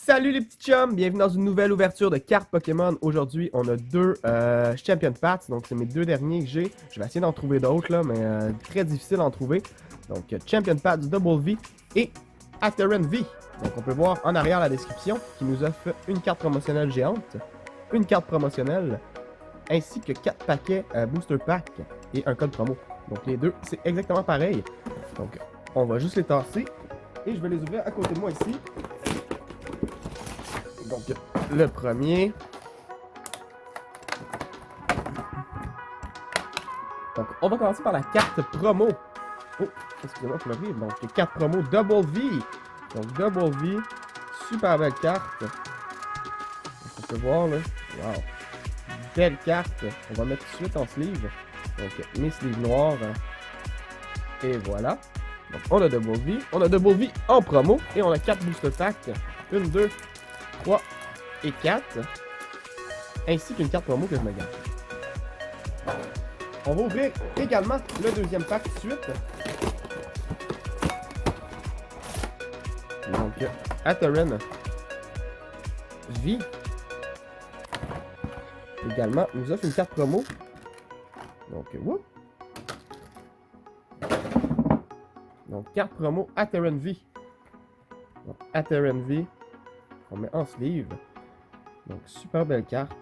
Salut les petits chums, bienvenue dans une nouvelle ouverture de cartes Pokémon. Aujourd'hui, on a deux Champion Pats, donc c'est mes deux derniers que j'ai. Je vais essayer d'en trouver d'autres là, mais très difficile d'en trouver. Donc Champion Pats Double V et Atheron V. Donc on peut voir en arrière la description qui nous offre une carte promotionnelle géante, une carte promotionnelle, ainsi que 4 paquets Booster Pack et un code promo. Donc les deux, c'est exactement pareil. Donc on va juste les tasser et je vais les ouvrir à côté de moi ici. Donc, le premier. Donc, on va commencer par la carte promo. Oh, excusez-moi pour le rire. Donc, carte promo Double V. Donc, Double V. Super belle carte. Donc, on peut voir, là. Wow. Belle carte. On va mettre tout de suite en sleeve. Donc, mes sleeves noirs. Et voilà. Donc, on a Double V. On a Double V en promo. Et on a 4 booster packs. 1, 2, 3 et 4, ainsi qu'une carte promo que je me garde. On va ouvrir également le deuxième pack tout de suite. Donc, Atheron V également nous offre une carte promo. Donc, whoop. Donc, carte promo Atheron V. Donc, Atheron V. On met en sleeve. Donc, super belle carte.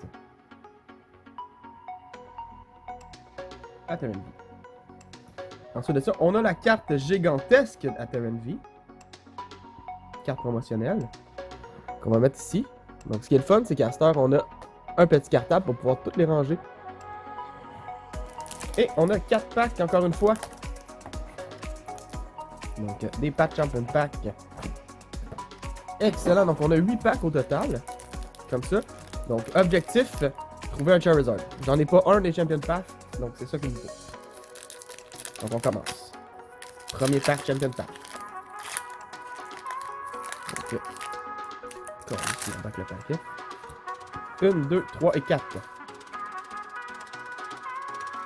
Atheron V. Ensuite de ça, on a la carte gigantesque Atheron V. Carte promotionnelle. Qu'on va mettre ici. Donc, ce qui est le fun, c'est qu'à cette heure, on a un petit cartable pour pouvoir toutes les ranger. Et on a 4 packs, encore une fois. Donc, des packs Champion Pack. Excellent, donc on a 8 packs au total, comme ça. Donc, objectif, trouver un Charizard. J'en ai pas un des Champion Pack, donc c'est ça qu'il me faut. Donc on commence. Premier pack Champion Pack. Donc, ici, on back le paquet. 1, 2, 3 et 4.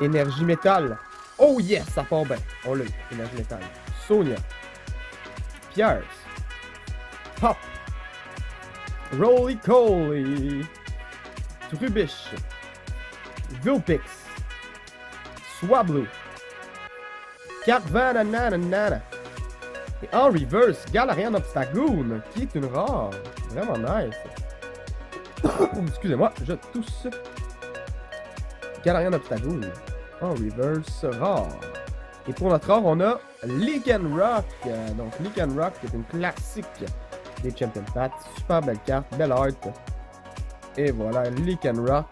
Énergie métal. Oh yes, ça part bien. On l'a eu, énergie métal. Sonia. Pierce. Pop, Roly-Coly, Trubbish, Vulpix, Swablu, Carvanhanana, et en reverse, Galarian Obstagoon, qui est une rare. Vraiment nice. Excusez-moi, je tousse. Galarian Obstagoon, en reverse, rare. Et pour notre rare, on a Lycanroc. Donc Lycanroc, qui est une classique des Champion Pats, super belle carte, belle art. Et voilà, Lycanroc.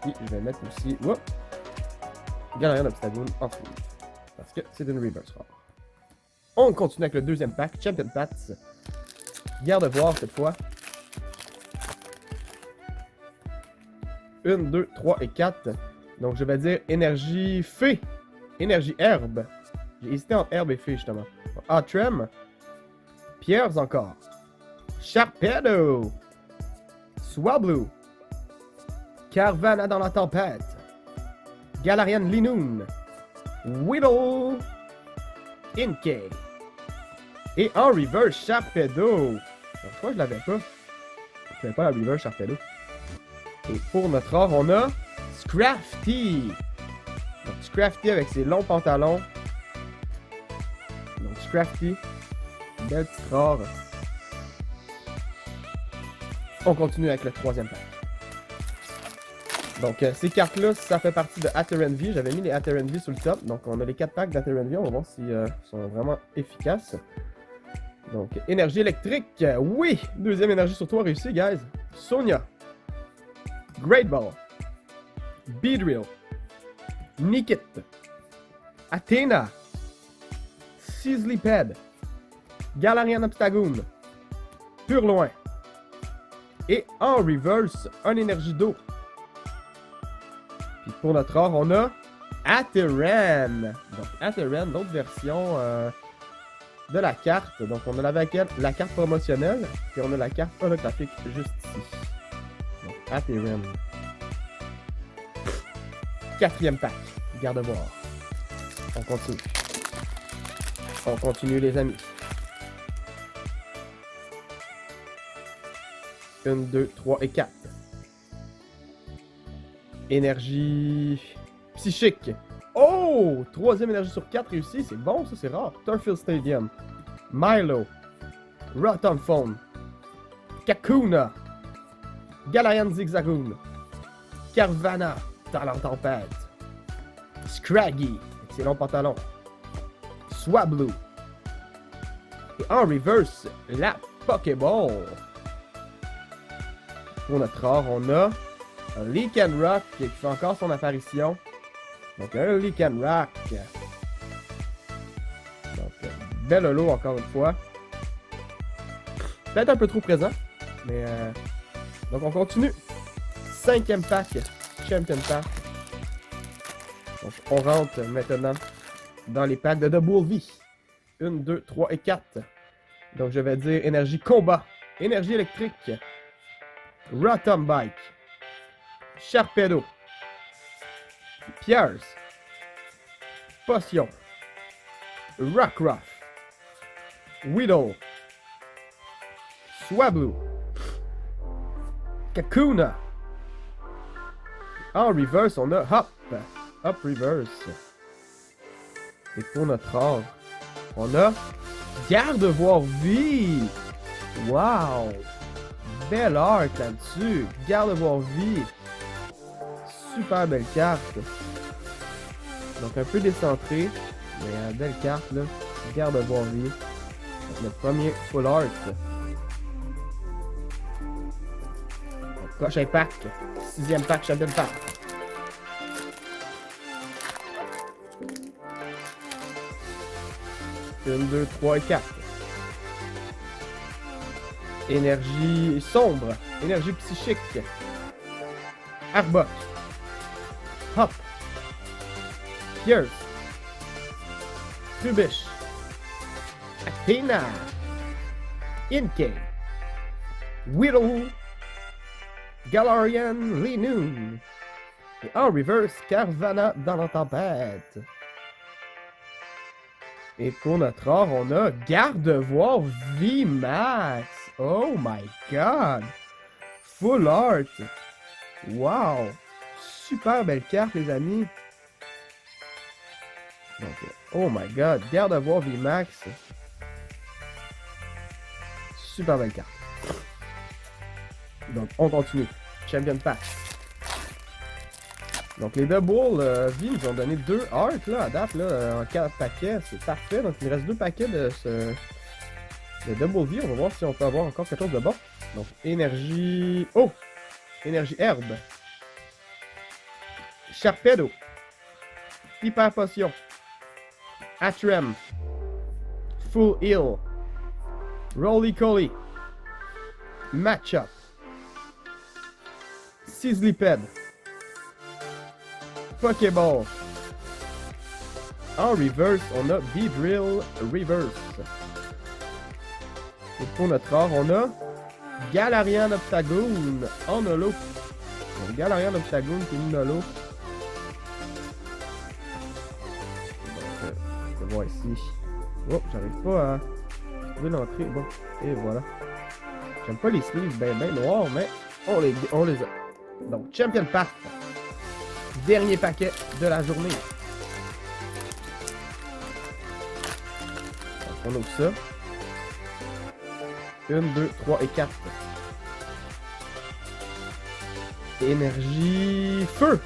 Et je vais mettre aussi, Galarian Obstagoon en sleeve. Parce que c'est une reverse rare. On continue avec le deuxième pack, Champion Pats. Garde voir cette fois. 1, 2, 3 et 4. Donc je vais dire énergie fée. Énergie herbe. J'ai hésité entre herbe et fée justement. Outrem. Pierres encore. Sharpedo. Swablu. Carvanha dans la tempête. Galarian Linoon. Whittle. Inkay. Et en reverse, Sharpedo. Je crois que je l'avais pas. Je n'avais pas la reverse Sharpedo. Et pour notre rare, on a Scrafty. Donc Scrafty avec ses longs pantalons. Donc Scrafty. Belle petite rare. On continue avec le troisième pack. Donc ces cartes-là, ça fait partie de Atheron V. J'avais mis les Atheron V sur le top. Donc on a les 4 packs d'Atheron V. On va voir s'ils sont vraiment efficaces. Donc énergie électrique. Oui! Deuxième énergie sur toi réussi, guys. Sonia. Great Ball. Beedrill. Nickit. Athena. Sizzlyped. Galarian Obstagoon. Purloin. Et en reverse, un énergie d'eau. Puis pour notre rare, on a Atheron. Donc Atheron, l'autre version de la carte. Donc on a la carte promotionnelle. Puis on a la carte holographique juste ici. Donc Atheron. Quatrième pack. Garde voir. On continue. On continue les amis. 1, 2, 3 et 4. Énergie psychique. Oh! Troisième énergie sur 4 réussie. C'est bon, ça, c'est rare. Turffield Stadium. Milo. Rotom Phone. Kakuna. Galarian Zigzagoon. Carvana. Talent Tempête. Scraggy. Excellent pantalon. Swablu. Et en reverse, la Pokéball. Pour notre rare, on a un Lycanroc qui fait encore son apparition. Donc un Lycanroc. Donc bel holo encore une fois. Peut-être un peu trop présent. Mais donc on continue. 5e pack. Champion Pack. Donc on rentre maintenant dans les packs de Double V. 1, 2, 3 et 4. Donc je vais dire énergie combat. Énergie électrique. Rotom Bike. Sharpedo. Pierce. Potion. Rockruff. Weedle. Swablu. Kakuna. En reverse, on a Hop. Hop reverse. Et pour notre rare, on a Gardevoir V. Wow. Belle art là-dessus. Gardevoir V. Super belle carte. Donc un peu décentré. Mais belle carte là. Gardevoir V. Donc, notre premier full art. Donc, prochain pack. 6e pack, Champion Pack. Une, 2, 3 et 4. Énergie sombre. Énergie psychique. Arbok. Hop. Pierce. Trubbish. Athena. Inkay. Whittle. Galarian Linoon. Et en reverse, Carvana dans la tempête. Et pour notre rare, on a Gardevoir VMAX. Oh my god. Full art. Wow. Super belle carte, les amis. Donc, oh my god. Gardevoir VMAX. Super belle carte. Donc, on continue. Champion Pack. Donc, les Double V nous ont donné 2 arts là, à date, là, en 4 paquets. C'est parfait. Donc, il nous reste 2 paquets de Double V. On va voir si on peut avoir encore quelque chose de bon. Donc, énergie... Oh! Énergie herbe. Sharpedo. Hyper Potion. Atrem. Full Heal. Roly-Coly. Matchup. Sizzlipede. Pokéball. En reverse, on a Beedrill Reverse. Et pour notre rare, on a Galarian Octagoon en holo. Donc, Galarian Octagoon qui est une holo. Donc, on va voir ici. Oh, j'arrive pas à trouver l'entrée. Bon, et voilà. J'aime pas les sleeves ben noirs, mais on les a. Donc, Champion Pack. Dernier paquet de la journée. Donc, on ouvre ça. 1, 2, 3 et 4. Énergie feu.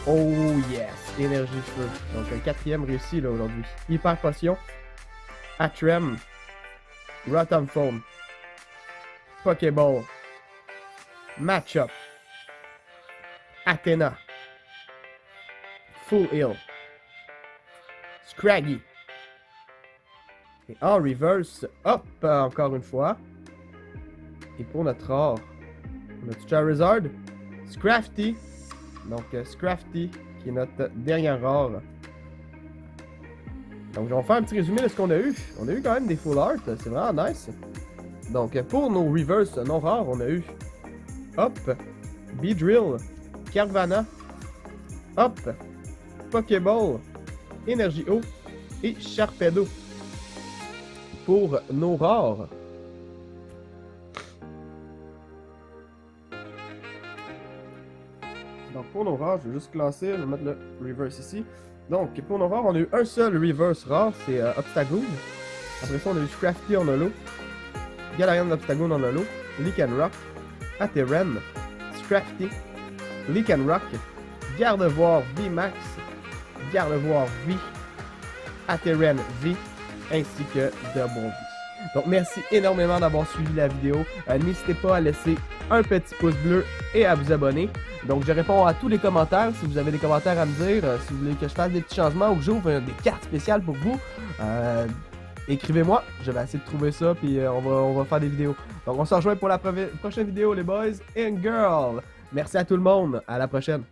Oh yes, énergie feu. Donc un 4e réussi là aujourd'hui. Hyper Potion. Atrem. Rotom Phone. Pokéball. Matchup. Athena. Full Heal. Scraggy. Et en reverse, hop, encore une fois. Et pour notre rare, on a Charizard. Scrafty. Donc Scrafty, qui est notre dernière rare. Donc, je vais faire un petit résumé de ce qu'on a eu. On a eu quand même des full art, c'est vraiment nice. Donc, pour nos reverse non rares, on a eu Hop, Beedrill, Carvana, Hop, Pokéball, Énergie Eau et Sharpedo. Pour nos rares, Donc pour nos rares, je vais juste classer, je vais mettre le reverse ici. Donc pour nos rares, on a eu un seul reverse rare, c'est Obstagoon. Après ça, on a eu Scrafty en holo, Galarian Obstagoon en holo, Leak and Rock, Aterran, Scrafty, Leak and Rock, Gardevoir VMAX, Gardevoir V, Aterran V, ainsi que Double V. Donc merci énormément d'avoir suivi la vidéo. N'hésitez pas à laisser un petit pouce bleu et à vous abonner. Donc je réponds à tous les commentaires. Si vous avez des commentaires à me dire, si vous voulez que je fasse des petits changements ou que j'ouvre des cartes spéciales pour vous, écrivez-moi. Je vais essayer de trouver ça puis on va faire des vidéos. Donc on se rejoint pour la prochaine vidéo les boys and girls. Merci à tout le monde. À la prochaine.